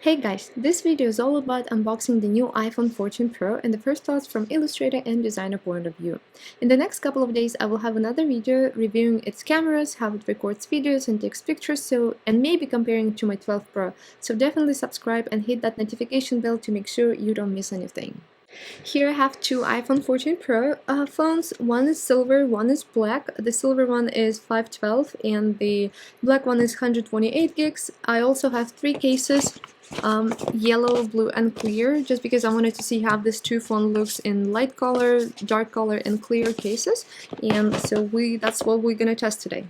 Hey guys, this video is all about unboxing the new iPhone 14 Pro and the first thoughts from illustrator and designer point of view. In the next couple of days I will have another video reviewing its cameras, how it records videos and takes pictures, and maybe comparing it to my 12 Pro, so definitely subscribe and hit that notification bell to make sure you don't miss anything. Here I have two iPhone 14 Pro phones. One is silver, one is black. The silver one is 512 and the black one is 128 gigs. I also have three cases, yellow, blue, and clear, just because I wanted to see how this two phone looks in light color, dark color, and clear cases. And so that's what we're gonna test today.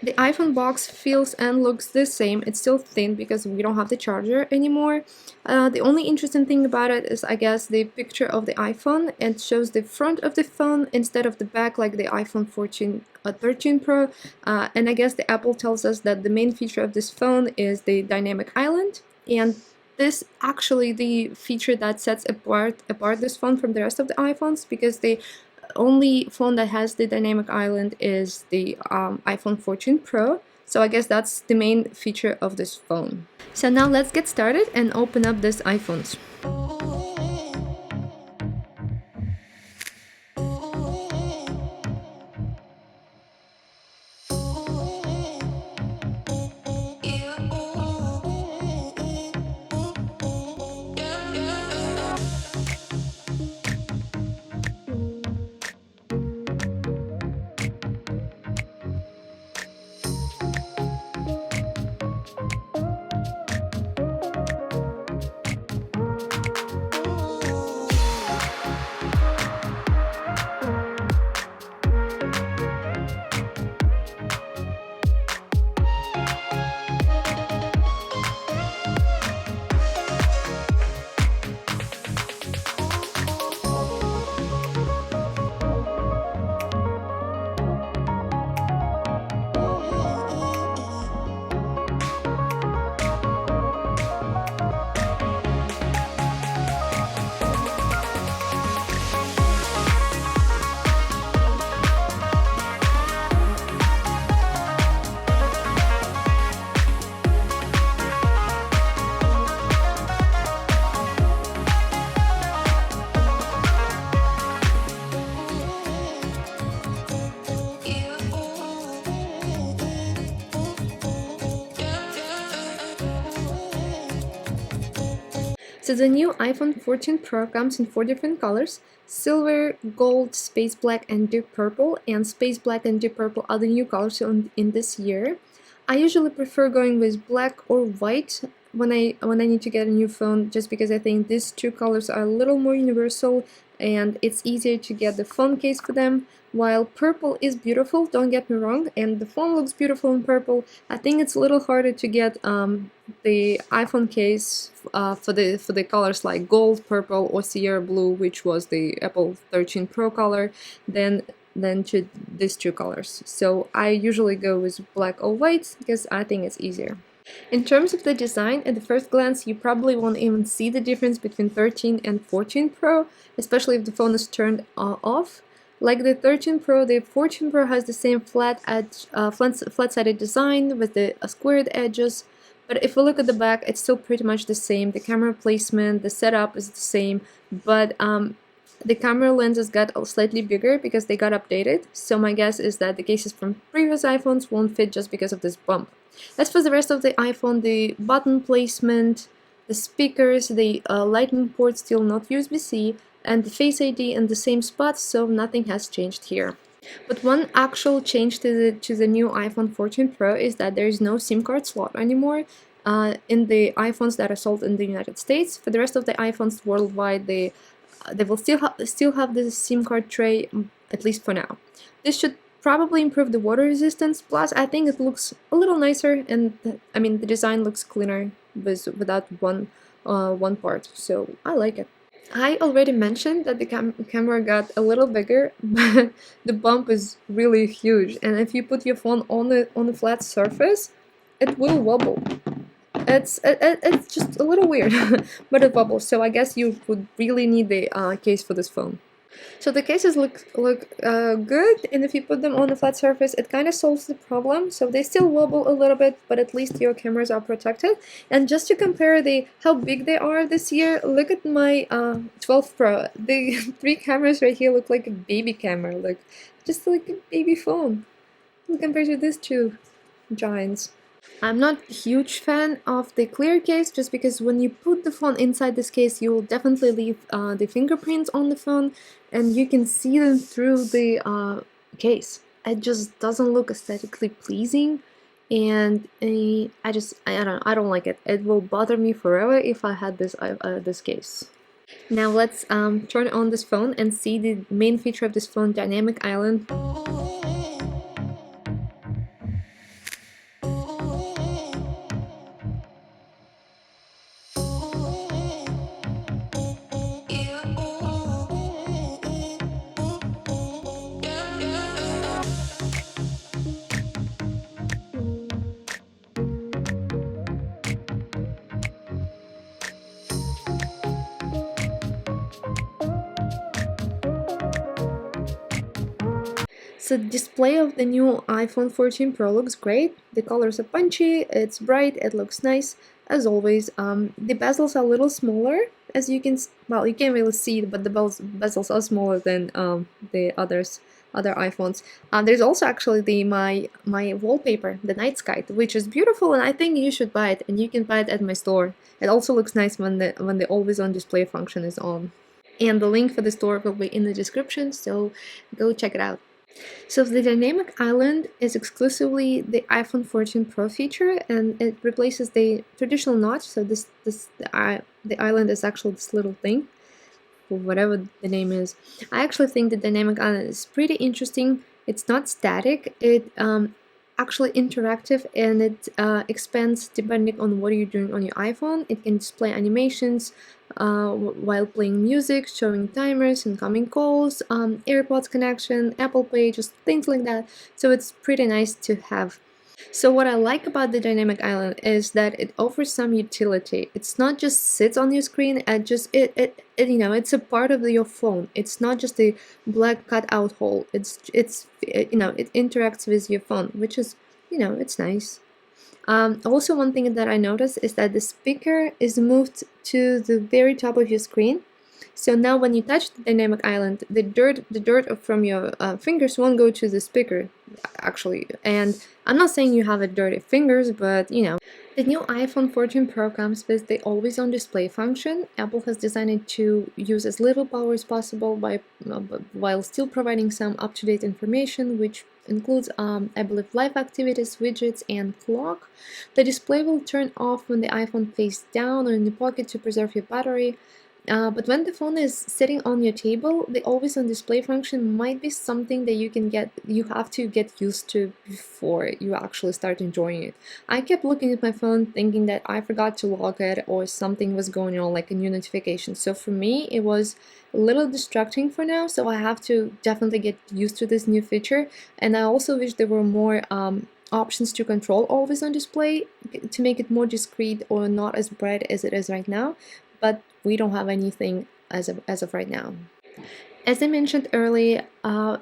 The iPhone box feels and looks the same. It's still thin because we don't have the charger anymore. The only interesting thing about it is, I guess, the picture of the iPhone. It shows the front of the phone instead of the back like the iPhone 13 Pro. And I guess the Apple tells us that the main feature of this phone is the dynamic island. And this actually the feature that sets apart this phone from the rest of the iPhones, because the only phone that has the dynamic island is the iPhone 14 Pro, so I guess that's the main feature of this phone. So now let's get started and open up this iPhones. So the new iPhone 14 Pro comes in 4 different colors: silver, gold, space black, and deep purple. And space black and deep purple are the new colors in this year. I usually prefer going with black or white when I need to get a new phone, just because I think these two colors are a little more universal and it's easier to get the phone case for them. While purple is beautiful, don't get me wrong, and the phone looks beautiful in purple, I think it's a little harder to get the iPhone case for the colors like gold, purple, or Sierra blue, which was the Apple 13 Pro color, than to these two colors. So I usually go with black or white because I think it's easier. In terms of the design, at the first glance you probably won't even see the difference between 13 and 14 Pro, especially if the phone is turned off. Like the 13 Pro, the 14 Pro has the same flat-sided design with the squared edges, but if we look at the back, it's still pretty much the same. The camera placement, the setup is the same, but the camera lenses got slightly bigger because they got updated, so my guess is that the cases from previous iPhones won't fit just because of this bump. As for the rest of the iPhone, the button placement, the speakers, the lightning port still not USB-C, and the Face ID in the same spot, so nothing has changed here. But one actual change to the new iPhone 14 Pro is that there is no SIM card slot anymore in the iPhones that are sold in the United States. For the rest of the iPhones worldwide, they will still have the SIM card tray, at least for now. This should probably improve the water resistance, plus I think it looks a little nicer, and I mean the design looks cleaner without one part, so I like it. I already mentioned that the camera got a little bigger, but the bump is really huge, and if you put your phone on a flat surface, it will wobble. It's just a little weird, but it wobbles, so I guess you would really need the case for this phone. So the cases look good, and if you put them on a flat surface, it kind of solves the problem. So they still wobble a little bit, but at least your cameras are protected. And just to compare how big they are this year, look at my 12 Pro. The three cameras right here look like a baby camera, just like a baby phone compared to these two giants. I'm not a huge fan of the clear case just because when you put the phone inside this case, you will definitely leave the fingerprints on the phone and you can see them through the case. It just doesn't look aesthetically pleasing, and I don't like it. It will bother me forever if I had this case. Now let's turn on this phone and see the main feature of this phone, Dynamic Island. So the display of the new iPhone 14 Pro looks great. The colors are punchy, it's bright, it looks nice. As always, the bezels are a little smaller, as you can, well, you can't really see it, but the bezels are smaller than the other iPhones. There's also actually my wallpaper, the night sky, which is beautiful, and I think you should buy it, and you can buy it at my store. It also looks nice when the always on display function is on. And the link for the store will be in the description, so go check it out. So the dynamic island is exclusively the iPhone 14 Pro feature, and it replaces the traditional notch. So the island is actually this little thing, or whatever the name is. I actually think the dynamic island is pretty interesting. It's not static. It actually interactive, and it expands depending on what you're doing on your iPhone. It can display animations while playing music, showing timers, incoming calls, AirPods connection, Apple Pay, just things like that. So it's pretty nice to have. So what I like about the dynamic island is that it offers some utility. It's not just sits on your screen and just it's a part of your phone. It's not just a black cutout hole. It interacts with your phone, which is it's nice. Also, one thing that I noticed is that the speaker is moved to the very top of your screen. So now when you touch the dynamic island, the dirt from your fingers won't go to the speaker, actually. And I'm not saying you have dirty fingers, but The new iPhone 14 Pro comes with the always on display function. Apple has designed it to use as little power as possible while still providing some up-to-date information, which includes, I believe, live activities, widgets, and clock. The display will turn off when the iPhone face down or in the pocket to preserve your battery. But when the phone is sitting on your table, the always on display function might be something that you have to get used to before you actually start enjoying it. I kept looking at my phone thinking that I forgot to lock it or something was going on, like a new notification. So for me, it was a little distracting for now, so I have to definitely get used to this new feature. And I also wish there were more options to control always on display to make it more discreet or not as bright as it is right now. But we don't have anything as of right now. As I mentioned earlier,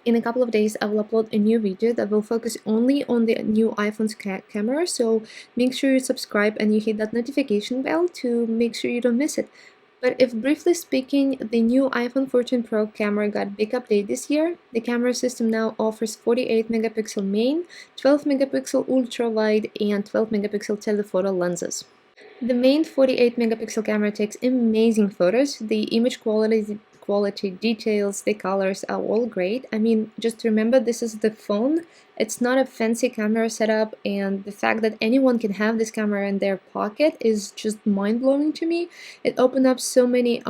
in a couple of days I will upload a new video that will focus only on the new iPhone's camera, so make sure you subscribe and you hit that notification bell to make sure you don't miss it. But if briefly speaking, the new iPhone 14 Pro camera got a big update this year. The camera system now offers 48 megapixel main, 12 megapixel ultra wide, and 12 megapixel telephoto lenses. The main 48 megapixel camera takes amazing photos. The image quality, details, the colors are all great. I mean, just remember this is the phone. It's not a fancy camera setup, and the fact that anyone can have this camera in their pocket is just mind-blowing to me. It opened up so many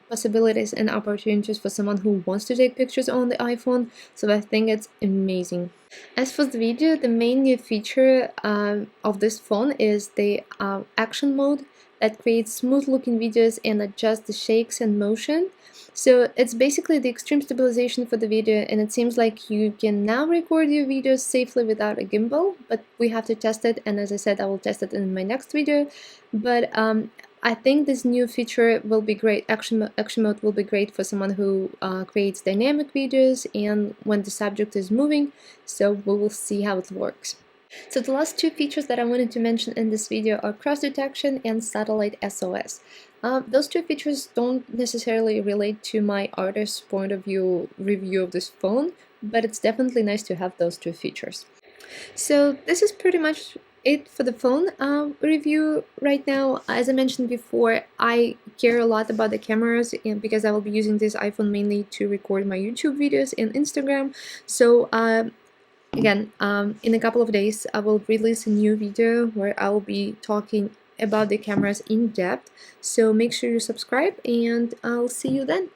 possibilities and opportunities for someone who wants to take pictures on the iPhone, so I think it's amazing. As for the video, the main new feature of this phone is the action mode that creates smooth looking videos and adjusts the shakes and motion. So it's basically the extreme stabilization for the video, and it seems like you can now record your videos safely without a gimbal, but we have to test it, and as I said, I will test it in my next video. But I think this new feature will be great. Action mode will be great for someone who creates dynamic videos and when the subject is moving, so we will see how it works. So the last two features that I wanted to mention in this video are cross detection and satellite SOS. Those two features don't necessarily relate to my artist's point of view review of this phone, but it's definitely nice to have those two features. So this is pretty much it for the phone review right now. As I mentioned before, I care a lot about the cameras and because I will be using this iPhone mainly to record my YouTube videos and Instagram. So again, in a couple of days, I will release a new video where I will be talking about the cameras in depth. So make sure you subscribe and I'll see you then.